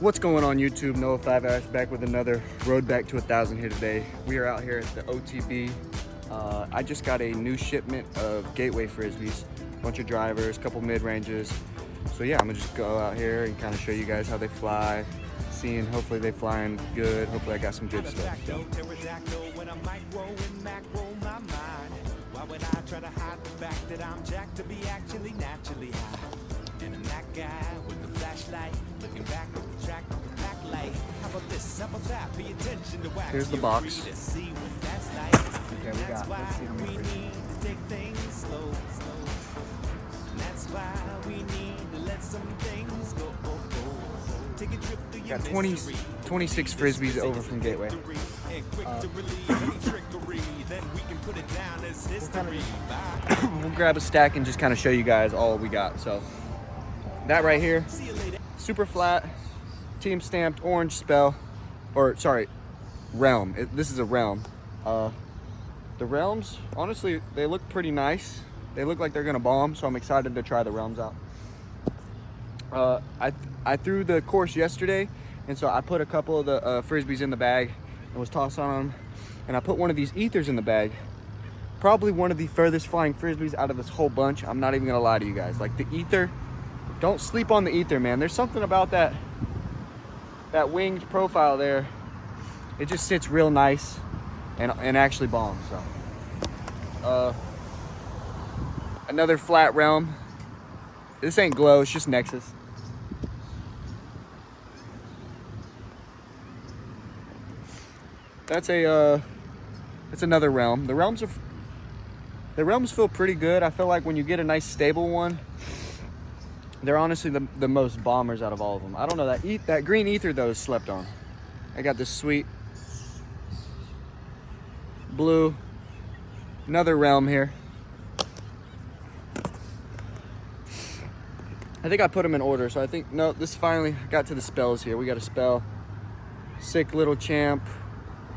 What's going on YouTube? Noah 5 Ash back with another Road Back to 1,000 here today. We are out here at the OTB. I just got a new shipment of Gateway Frisbees, a bunch of drivers, a couple mid-ranges. So yeah, I'm gonna just go out here and kind of show you guys how they fly, seeing hopefully they flying good. Hopefully I got some good stuff. Why would I try to hide the fact that I'm jacked to be actually naturally high? And I'm that guy with the flashlight, looking back at the track with the backlight. How about this? How about that? Pay attention to wax. Here's the box. Okay, we got. Let's see we need to take things slow. And that's why we need to let some things go. Take a trip through your mystery. Got 26 Frisbees over from Gateway. We'll grab a stack and just kind of show you guys all we got. So that right here, super flat, team stamped orange spell, or sorry, realm. This is a realm. The realms, honestly, they look pretty nice. They look like they're gonna bomb, so I'm excited to try the realms out. I threw the course yesterday, and so I put a couple of the Frisbees in the bag and was tossing on them. And I put one of these ethers in the bag. Probably one of the furthest flying Frisbees out of this whole bunch. I'm not even gonna lie to you guys. Like the ether, don't sleep on the ether, man. There's something about that winged profile there. It just sits real nice and actually bombs. So another flat realm. This ain't glow, it's just Nexus. That's another realm. The realms feel pretty good. I feel like when you get a nice stable one, they're honestly the most bombers out of all of them. I don't know, that green ether though is slept on. I got this sweet blue, another realm here. I think I put them in order, so I think, no, this finally got to the spells here. We got a spell, sick little champ,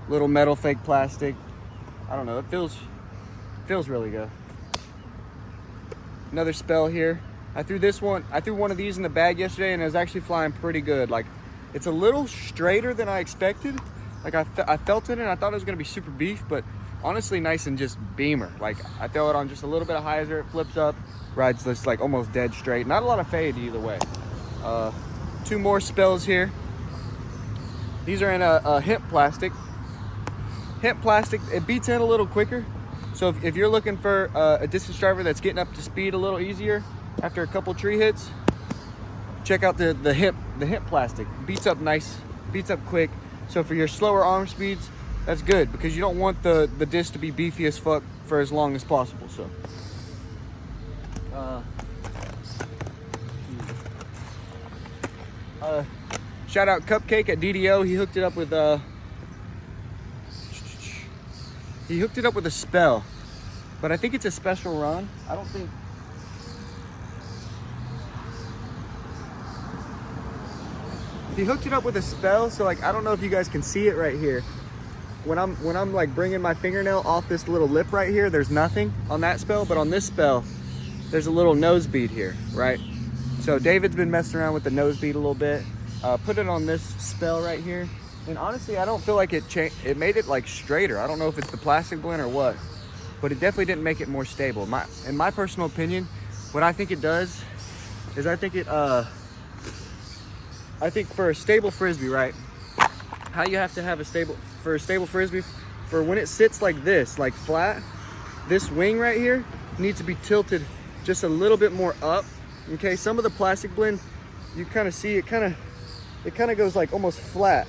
little metal fake plastic. I don't know, it feels really good. Another spell here. I threw one of these in the bag yesterday and it was actually flying pretty good. Like, it's a little straighter than I expected. Like I felt it and I thought it was gonna be super beef, but honestly nice and just beamer. Like I throw it on just a little bit of hyzer, it flips up, rides this like almost dead straight. Not a lot of fade either way. Two more spells here. These are in a hemp plastic. Hemp plastic, it beats in a little quicker. So if you're looking for a distance driver that's getting up to speed a little easier after a couple tree hits, check out the hemp plastic. Beats up nice, beats up quick. So for your slower arm speeds, that's good because you don't want the disc to be beefy as fuck for as long as possible. So shout out Cupcake at DDO. He hooked it up with a spell, but I think it's a special run. I don't think. He hooked it up with a spell, so like I don't know if you guys can see it right here. When I'm like bringing my fingernail off this little lip right here, there's nothing on that spell, but on this spell, there's a little nose bead here, right? So David's been messing around with the nose bead a little bit. Put it on this spell right here. And honestly, I don't feel like it made it like straighter. I don't know if it's the plastic blend or what, but it definitely didn't make it more stable. In my personal opinion, what I think it does is I think for a stable Frisbee, right? How you have to have a stable Frisbee, for when it sits like this, like flat, this wing right here needs to be tilted just a little bit more up. Okay, some of the plastic blend, you kind of see it kind of goes like almost flat.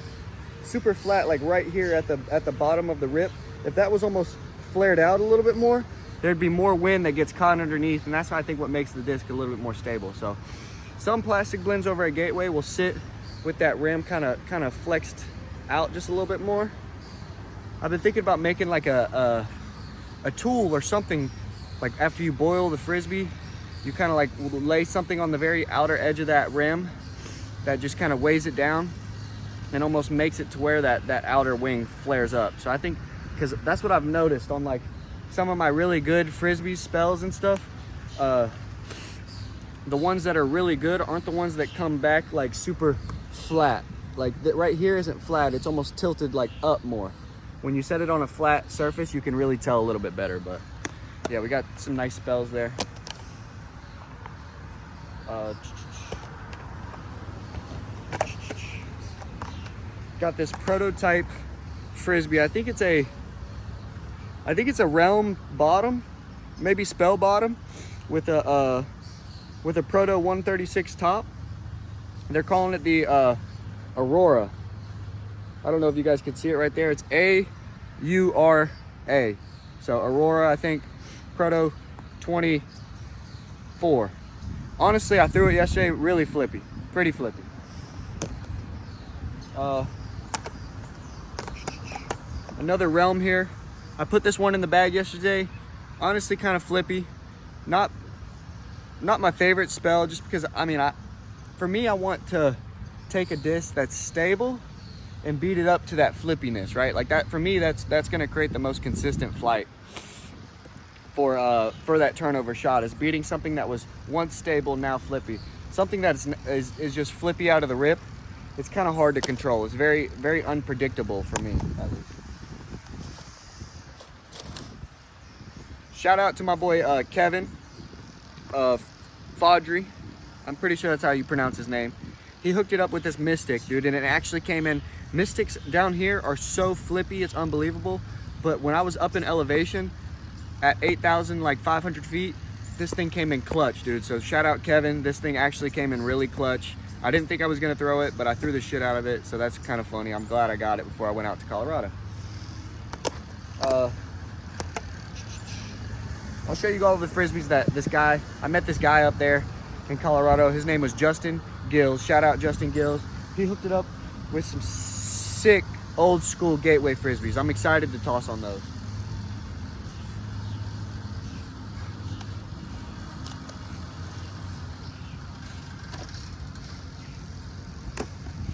Super flat, like right here at the bottom of the rip. If that was almost flared out a little bit more, there'd be more wind that gets caught underneath, and that's I think what makes the disc a little bit more stable. So some plastic blends over at Gateway will sit with that rim kind of flexed out just a little bit more. I've been thinking about making like a tool or something, like after you boil the Frisbee, you kind of like lay something on the very outer edge of that rim that just kind of weighs it down and almost makes it to where that outer wing flares up. So I think, because that's what I've noticed on like some of my really good Frisbee spells and stuff, the ones that are really good aren't the ones that come back like super flat. Like right here isn't flat, it's almost tilted like up more. When you set it on a flat surface, you can really tell a little bit better, but yeah, we got some nice spells there. Got this prototype Frisbee. I think it's a Realm bottom, maybe Spell bottom, with a Proto 136 top. They're calling it the Aurora. I don't know if you guys can see it right there. It's A-U-R-A. So Aurora, I think Proto 24. Honestly, I threw it yesterday, really flippy, pretty flippy. Another Realm here. I put this one in the bag yesterday. Honestly, kind of flippy. Not my favorite spell, just because, I mean, for me, I want to take a disc that's stable and beat it up to that flippiness, right? Like that, for me, that's going to create the most consistent flight for that turnover shot, is beating something that was once stable, now flippy. Something that is just flippy out of the rip. It's kind of hard to control. It's very, very unpredictable for me, at least. Shout out to my boy Kevin Faudry. I'm pretty sure that's how you pronounce his name. He hooked it up with this Mystic, dude, and it actually came in. Mystics down here are so flippy, it's unbelievable. But when I was up in elevation at 8,500 feet, this thing came in clutch, dude. So shout out Kevin. This thing actually came in really clutch. I didn't think I was gonna throw it, but I threw the shit out of it. So that's kind of funny. I'm glad I got it before I went out to Colorado. I'll show you all the Frisbees that I met this guy up there in Colorado. His name was Justin Gills. Shout out Justin Gills. He hooked it up with some sick old school Gateway Frisbees. I'm excited to toss on those.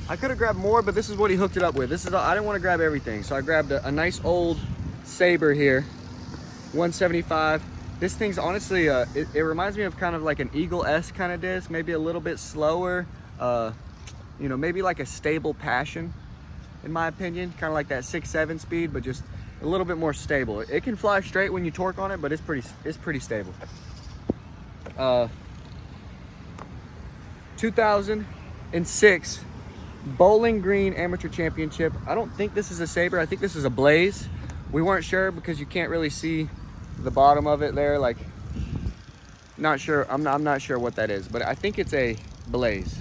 I could have grabbed more, but this is what he hooked it up with. I didn't want to grab everything, so I grabbed a nice old Saber here, 175. This thing's honestly, it reminds me of kind of like an Eagle S kind of disc, maybe a little bit slower, you know, maybe like a Stable Passion, in my opinion, kind of like that 6.7 speed, but just a little bit more stable. It can fly straight when you torque on it, but it's pretty stable. 2006 Bowling Green Amateur Championship. I don't think this is a Saber. I think this is a Blaze. We weren't sure because you can't really see the bottom of it there. Like, not sure. I'm not sure what that is, but I think it's a Blaze.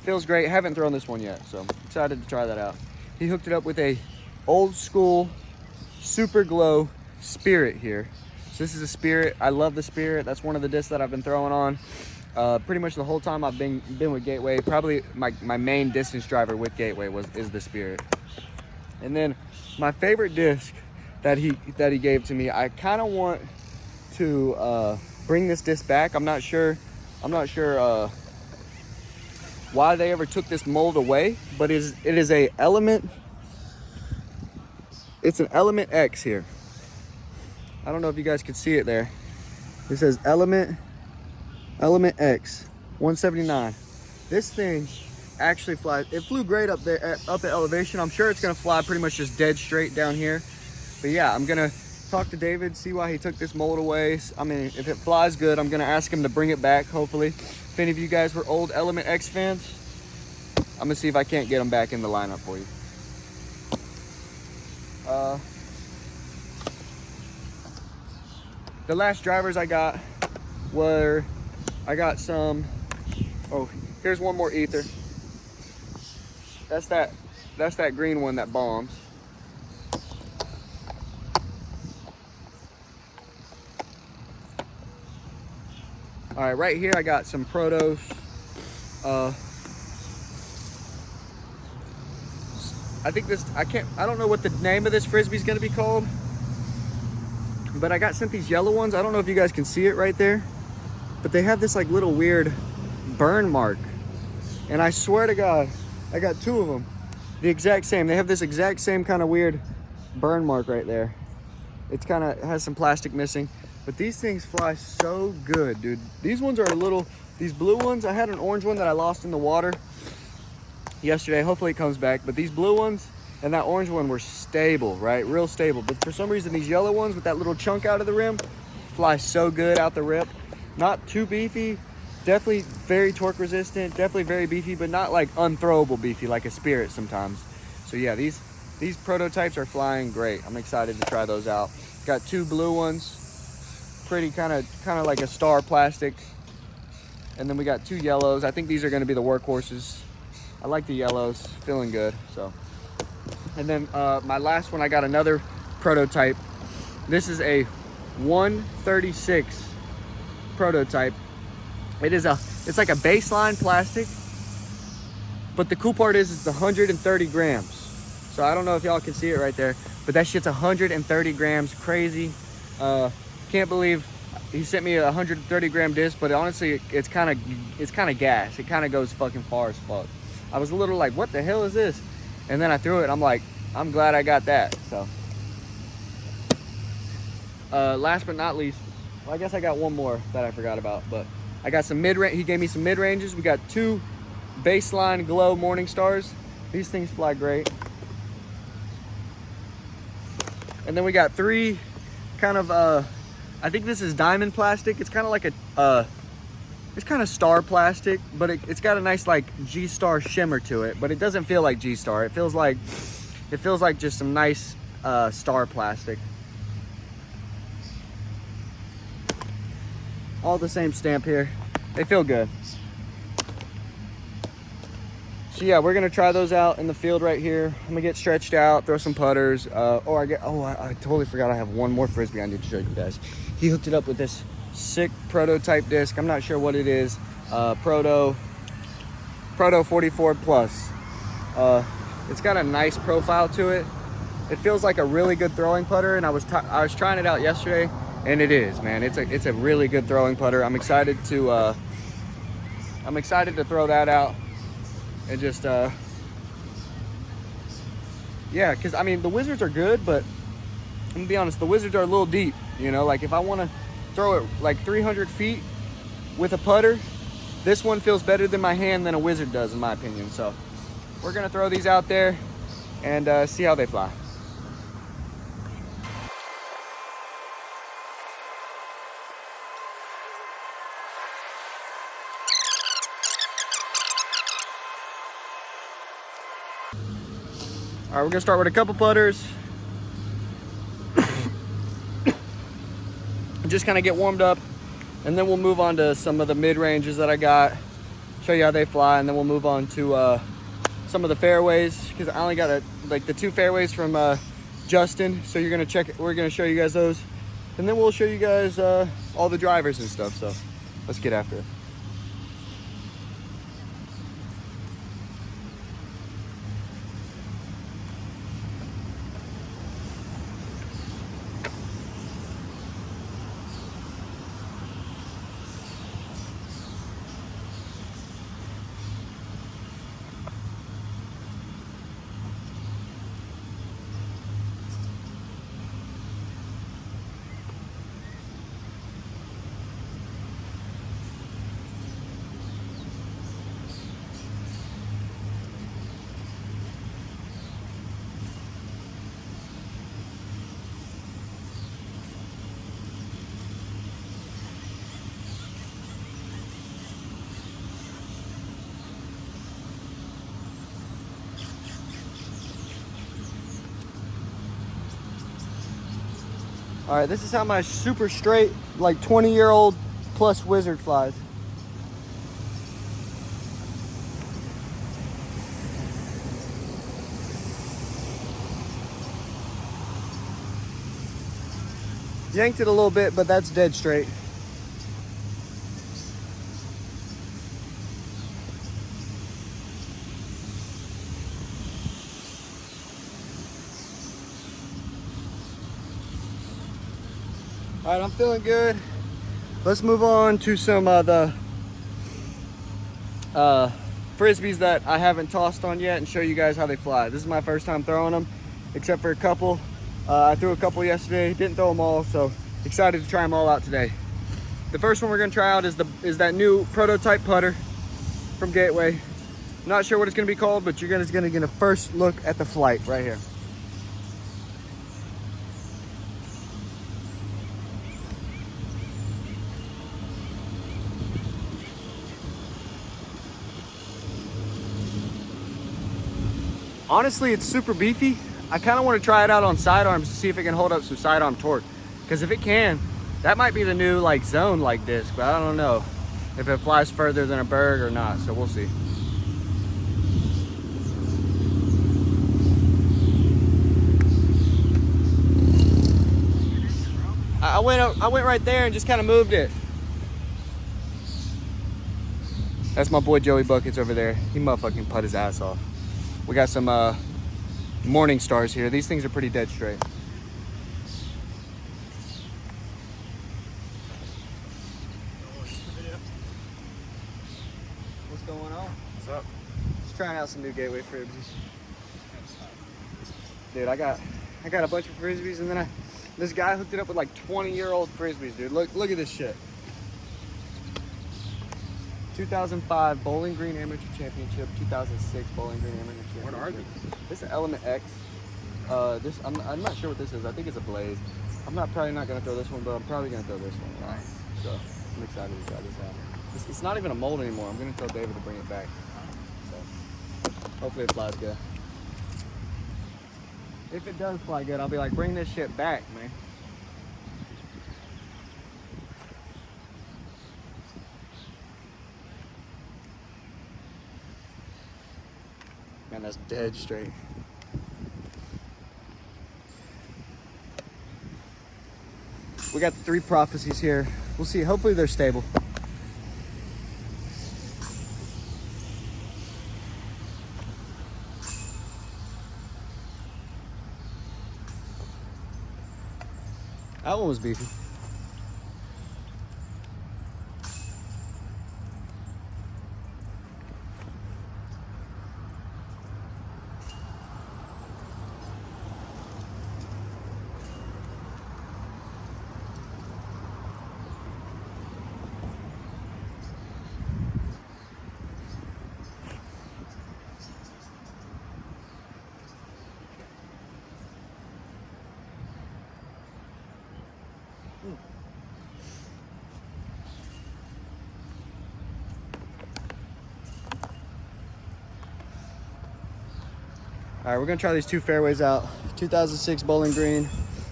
Feels great. Haven't thrown this one yet, so excited to try that out. He hooked it up with a old school Super Glow Spirit here. So this is a Spirit. I love the Spirit. That's one of the discs that I've been throwing on pretty much the whole time I've been with Gateway. Probably my main distance driver with Gateway is the Spirit. And then my favorite disc that he gave to me, I kind of want to bring this disc back. I'm not sure why they ever took this mold away, but it is a Element. It's an Element X here. I don't know if you guys can see it there. It says Element X 179. This thing actually flies. It flew great up there up at elevation. I'm sure it's gonna fly pretty much just dead straight down here. But yeah, I'm gonna talk to David, see why he took this mold away. I mean, if it flies good, I'm gonna ask him to bring it back, hopefully. If any of you guys were old Element X fans, I'm gonna see if I can't get them back in the lineup for you. The last drivers I got were, I got some, oh, here's one more ether. That's that green one that bombs. All right, right here I got some Protos. I don't know what the name of this Frisbee is gonna be called, but I got sent these yellow ones. I don't know if you guys can see it right there, but they have this like little weird burn mark. And I swear to God, I got two of them, the exact same. They have this exact same kind of weird burn mark right there. It's kind of has some plastic missing, but these things fly so good, dude. These ones are these blue ones, I had an orange one that I lost in the water. yesterday. Hopefully it comes back. But these blue ones and that orange one were stable, right? Real stable. But for some reason, these yellow ones with that little chunk out of the rim fly so good out the rip. Not too beefy. Definitely very torque resistant. Definitely very beefy, but not like unthrowable beefy like a Spirit sometimes. So yeah, these prototypes are flying great. I'm excited to try those out. Got two blue ones. Pretty kind of like a star plastic. And then we got two yellows. I think these are going to be the workhorses. I like the yellows. Feeling good. So, and then my last one, I got another prototype. This is a 136 prototype. It's like a baseline plastic, but the cool part is it's 130 grams. So I don't know if y'all can see it right there, but that shit's 130 grams. Crazy. Can't believe he sent me a 130 gram disc, but honestly, it's kind of gas. It kind of goes fucking far as fuck. I was a little like, what the hell is this? And then I threw it, and I'm like, I'm glad I got that. So, last but not least, well, I guess I got one more that I forgot about, but I got some mid-range. He gave me some mid-ranges. We got two baseline glow Morning Stars. These things fly great. And then we got three kind of, I think this is diamond plastic. It's kind of like it's kind of star plastic, but it's got a nice like G-Star shimmer to it, but it doesn't feel like G-Star. It feels like just some nice star plastic. All the same stamp here. They feel good. So yeah, we're gonna try those out in the field right here. I'm gonna get stretched out, throw some putters. I totally forgot I have one more Frisbee I need to show you guys. He hooked it up with this sick prototype disc. I'm not sure what it is. Proto 44 Plus. It's got a nice profile to it. It feels like a really good throwing putter, and I was trying it out yesterday, and it is, man. It's a really good throwing putter. I'm excited to throw that out and just yeah, because I mean the Wizards are good, but I'm gonna be honest, the Wizards are a little deep, you know. Like if I want to throw it like 300 feet with a putter, this one feels better than my hand than a Wizard does, in my opinion. So we're gonna throw these out there and see how they fly. All right, we're gonna start with a couple putters. Just kind of get warmed up, and then we'll move on to some of the mid-ranges that I got, show you how they fly, and then we'll move on to some of the fairways, because I only got like the two fairways from Justin. So we're gonna show you guys those, and then we'll show you guys all the drivers and stuff. So let's get after it. All right, this is how my super straight, like 20-year-old plus Wizard flies. Yanked it a little bit, but that's dead straight. All right, I'm feeling good. Let's move on to some of the Frisbees that I haven't tossed on yet and show you guys how they fly. This is my first time throwing them, except for a couple. I threw a couple yesterday, didn't throw them all, so excited to try them all out today. The first one we're gonna try out is that new prototype putter from Gateway. Not sure what it's gonna be called, but you're gonna get a first look at the flight right here. Honestly, it's super beefy. I kind of want to try it out on sidearms to see if it can hold up some sidearm torque. Because if it can, that might be the new like zone like disc, but I don't know if it flies further than a bird or not, so we'll see. I went right there and just kind of moved it. That's my boy Joey Buckets over there. He motherfucking put his ass off. We got some Morning Stars here. These things are pretty dead straight. What's going on? What's up? Just trying out some new Gateway frisbees. Dude, I got a bunch of frisbees, and then this guy hooked it up with like 20-year-old frisbees, dude. Look at this shit. 2005 Bowling Green Amateur Championship, 2006 Bowling Green Amateur Championship. What are these? This is Element X. I'm not sure what this is. I think it's a Blaze. Probably not gonna throw this one, but I'm probably gonna throw this one. Nice. So I'm excited to try this out. It's not even a mold anymore. I'm gonna tell David to bring it back. So hopefully it flies good. If it does fly good, I'll be like, bring this shit back, man. Man, that's dead straight. We got 3 Prophecies here. We'll see. Hopefully they're stable. That one was beefy. All right, we're gonna try these 2 fairways out. 2006 Bowling Green,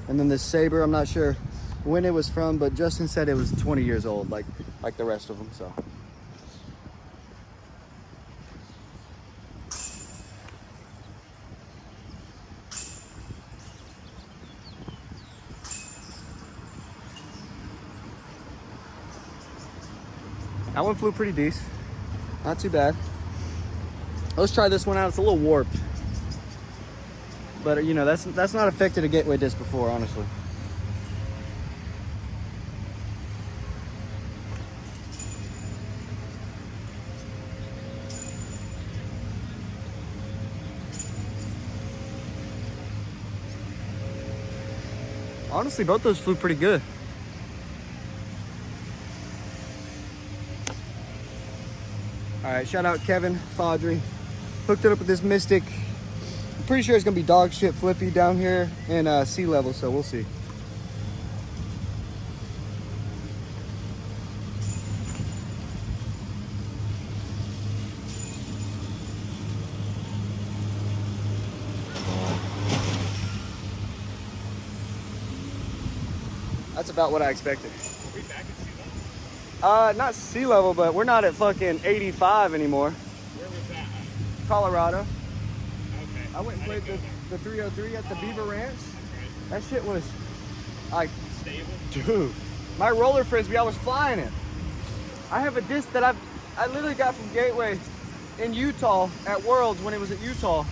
and then this Saber. I'm not sure when it was from, but Justin said it was 20 years old, like the rest of them. So. That one flew pretty decent. Not too bad. Let's try this one out. It's a little warped. But you know, that's not affected a Gateway disc before, honestly. Honestly, both those flew pretty good. All right, shout out Kevin Faudry. Hooked it up with this Mystic. I'm pretty sure it's gonna be dog shit flippy down here in sea level, so we'll see. That's about what I expected. Are we back at sea level? Not sea level, but we're not at fucking 85 anymore. Where was that? Colorado. Okay. I went and played the 303 at the Beaver Ranch. That's That shit was like, right. Stable. dude, my roller frisbee, I was flying it. I have a disc that I literally got from Gateway in Utah at Worlds when it was at Utah.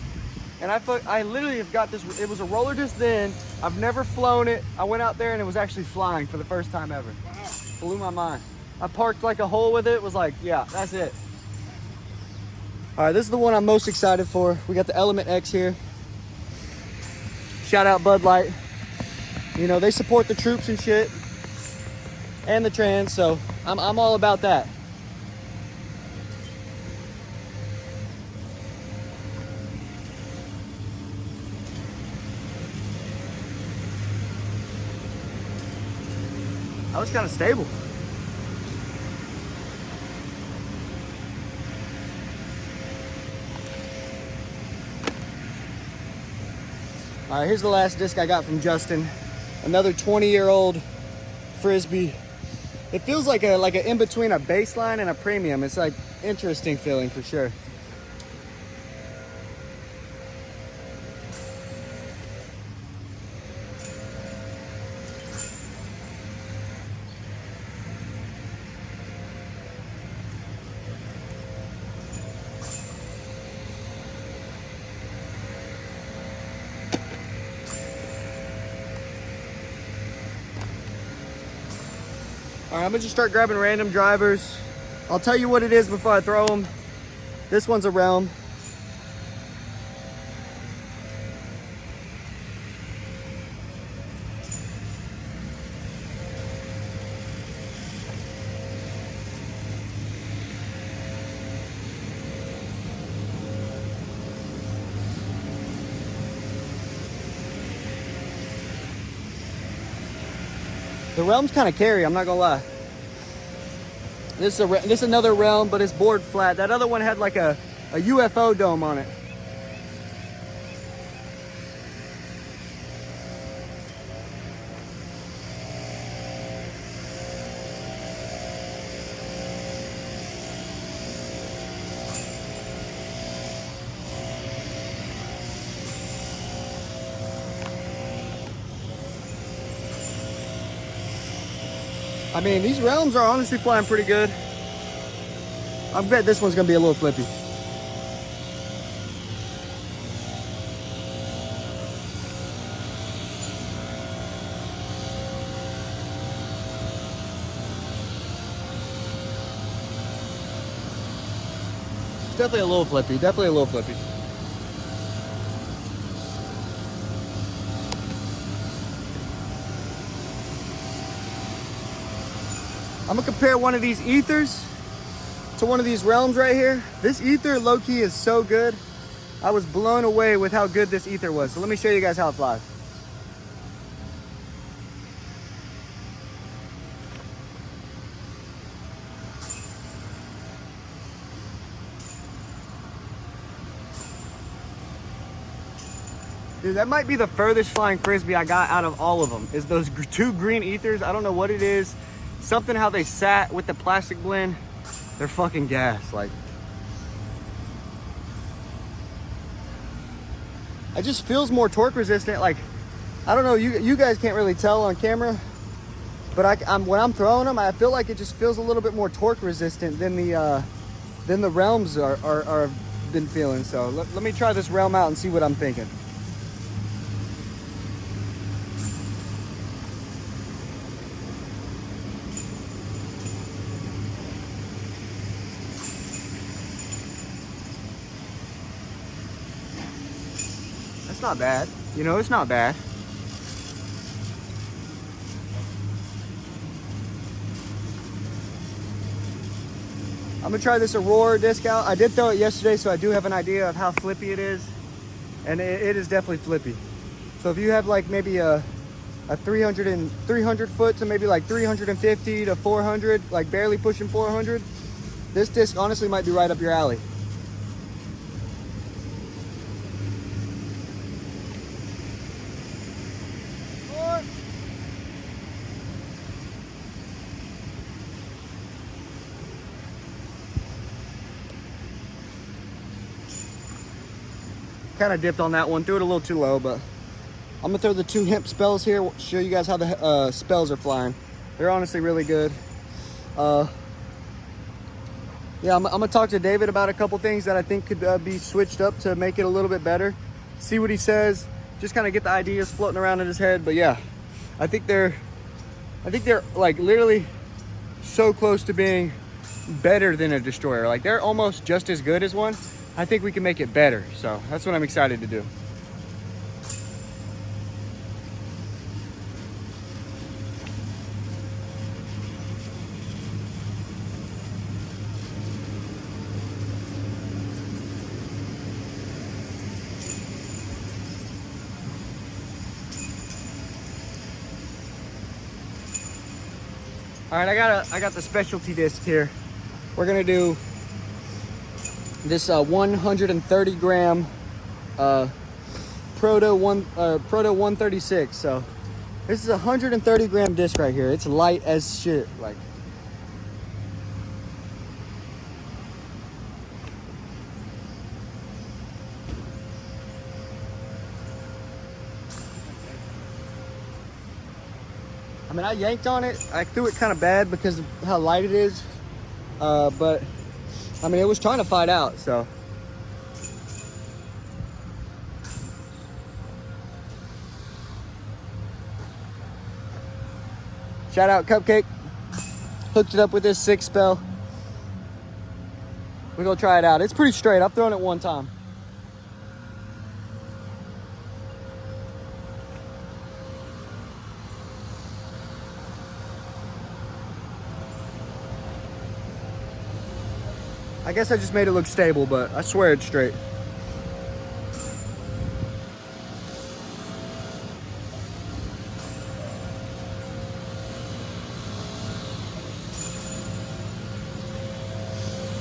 And I literally have got this, it was a roller disc then. I've never flown it. I went out there and it was actually flying for the first time ever. Wow. Blew my mind. I parked like a hole with it. Was like, yeah, that's it. All right, this is the one I'm most excited for. We got the Element X here. Shout out Bud Light. You know, they support the troops and shit. And the trans, so I'm all about that. That was kind of stable. All right, here's the last disc I got from Justin. Another 20-year-old Frisbee. It feels like an in between a baseline and a premium. It's like interesting feeling for sure. All right, I'm gonna just start grabbing random drivers. I'll tell you what it is before I throw them. This one's a Realm. The Realm's kind of carry, I'm not gonna lie. This is another Realm, but it's bored flat. That other one had like a UFO dome on it. I mean, these Realms are honestly flying pretty good. I bet this one's gonna be a little flippy. It's definitely a little flippy, definitely a little flippy. I'm gonna compare one of these ethers to one of these Realms right here. This ether, low-key, is so good. I was blown away with how good this ether was. So let me show you guys how it flies. Dude, that might be the furthest flying Frisbee I got out of all of them, is those two green ethers. I don't know what it is. Something how they sat with the plastic blend. They're fucking gas. Like, it just feels more torque resistant. Like, I don't know, you guys can't really tell on camera, but when I'm throwing them, I feel like it just feels a little bit more torque resistant than the Realms are been feeling. So let me try this Realm out and see what I'm thinking. It's not bad. You know, it's not bad. I'm gonna try this Aurora disc out. I did throw it yesterday, so I do have an idea of how flippy it is. And it is definitely flippy. So if you have like maybe a 300 foot to maybe like 350 to 400, like barely pushing 400, this disc honestly might be right up your alley. Kind of dipped on that one, threw it a little too low, but I'm gonna throw the two hemp spells here, show you guys how the spells are flying. They're honestly really good. Yeah, I'm gonna talk to David about a couple things that I think could be switched up to make it a little bit better. See what he says, just kind of get the ideas floating around in his head. But yeah, I think they're like literally so close to being better than a Destroyer. Like, they're almost just as good as one. I think we can make it better. So that's what I'm excited to do. All right, I got the specialty disc here. We're gonna do this 130 gram Proto 136. So this is a 130 gram disc right here. It's light as shit. Like, I mean, I yanked on it. I threw it kind of bad because of how light it is. But I mean, it was trying to fight out, so. Shout out Cupcake. Hooked it up with this 6 spell. We're gonna try it out. It's pretty straight. I've thrown it one time. I guess I just made it look stable, but I swear it's straight.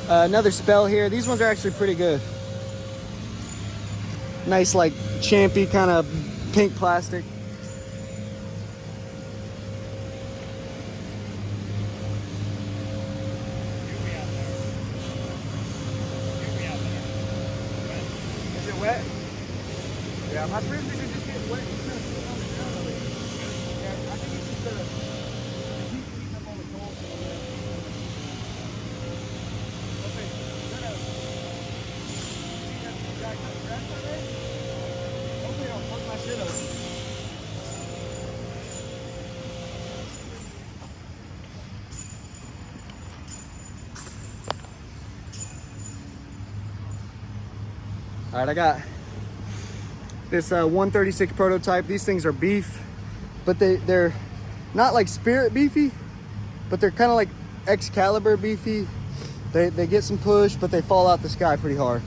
Another spell here. These ones are actually pretty good. Nice, like, champy kind of pink plastic. Is it wet? Yeah, my frisbees are just getting wet. It's kind of sitting on the ground already. Yeah, I think it's just the heat heating up all the cold. Okay, see that guy cutting grass out there? Hopefully I don't fuck my shit up. All right, I got this 136 prototype. These things are beef, but they're not like Spirit beefy, but they're kind of like Excalibur beefy. They get some push, but they fall out the sky pretty hard.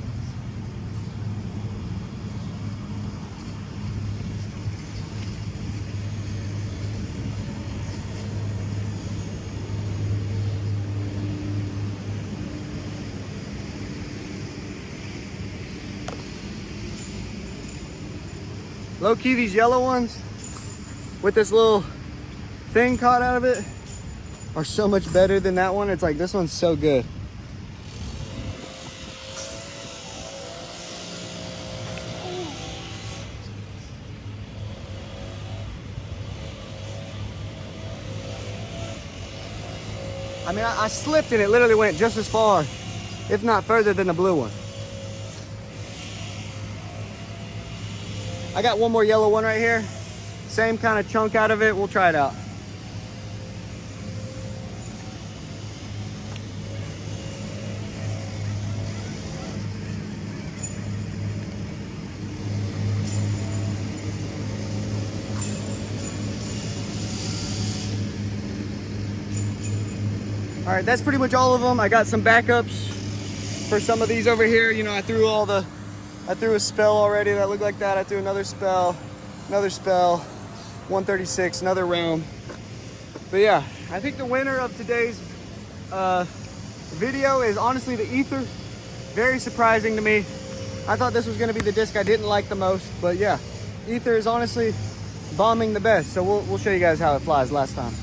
Low key, these yellow ones with this little thing caught out of it are so much better than that one. It's like, this one's so good. I mean, I slipped and it literally went just as far, if not further, than the blue one. I got one more yellow one right here. Same kind of chunk out of it. We'll try it out. All right, that's pretty much all of them. I got some backups for some of these over here. You know, I threw a spell already that looked like that. I threw another spell, 136, another realm. But yeah, I think the winner of today's video is honestly the Ether. Very surprising to me. I thought this was gonna be the disc I didn't like the most, but yeah, Ether is honestly bombing the best. So we'll show you guys how it flies last time.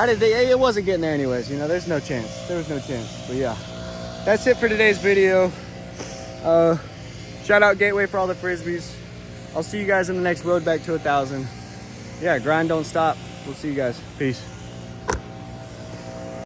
It wasn't getting there anyways, you know, there's no chance. There was no chance, but yeah. That's it for today's video. Shout out Gateway for all the Frisbees. I'll see you guys in the next road back to 1,000. Yeah, grind don't stop. We'll see you guys. Peace.